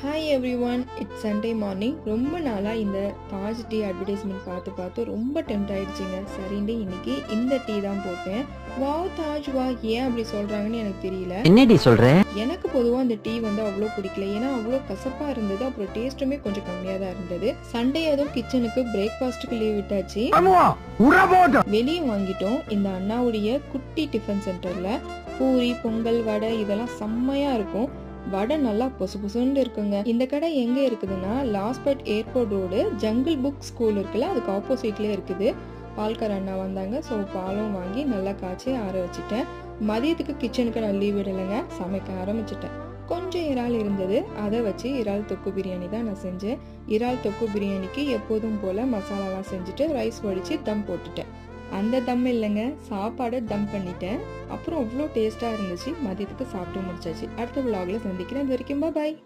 Hi everyone, it's Sunday morning. ரொம்ப நாளாக இந்த தாஜ் டீ அட்வர்டைஸ்மெண்ட் பார்த்து ரொம்ப டெம்ட் ஆயிடுச்சுங்க. சரிண்டு இன்னைக்கு இந்த டீ தான் போட்டேன். வாவ் தாஜ் வா, ஏன் அப்படி சொல்கிறாங்கன்னு எனக்கு தெரியல. என்னடி சொல்ற? எனக்கு பொதுவாக அந்த டீ அவ்வளோ பிடிக்கல. ஏன்னா அவ்வளோ கசப்பாக இருந்தது. அப்புறம் டேஸ்ட்டுமே கொஞ்சம் கம்மியாக தான் இருந்தது. சண்டே ஏதோ கிச்சனுக்கு பிரேக்ஃபாஸ்ட்டுக்கு லீவ் விட்டாச்சு. வெளியே வாங்கிட்டோம். இந்த அண்ணாவுடைய குட்டி டிஃபன் சென்டரில் பூரி, பொங்கல், வடை இதெல்லாம் செம்மையாக இருக்கும். வடை நல்லா பொசு பொசுன்னு இருக்குங்க. இந்த கடை எங்க இருக்குதுன்னா Lawspet airport road, jungle book school இருக்குல்ல, அதுக்கு ஆப்போசிட்லேயே இருக்குது. பால்கார அண்ணா வந்தாங்க. ஸோ பாலும் வாங்கி நல்லா காய்ச்சி ஆற வச்சுட்டேன். மதியத்துக்கு கிச்சனுக்கு நான் லீவ் விடலைங்க, சமைக்க ஆரம்பிச்சிட்டேன். கொஞ்சம் இறால் இருந்தது, அதை வச்சு இறால் தொக்கு பிரியாணி தான் நான் செஞ்சேன். இறால் தொக்கு பிரியாணிக்கு எப்போதும் போல் மசாலாலாம் செஞ்சுட்டு ரைஸ் வடித்து தம் போட்டுட்டேன். அந்த தம் இல்லைங்க, சாப்பாடை தம் பண்ணிட்டேன். அப்புறம் அவ்வளோ டேஸ்ட்டாக இருந்துச்சு. மதியத்துக்கு சாப்பிட்டு முடிச்சாச்சு. அடுத்த விலாகில் சந்திக்கிறேன். இது வரைக்கும் பாய்.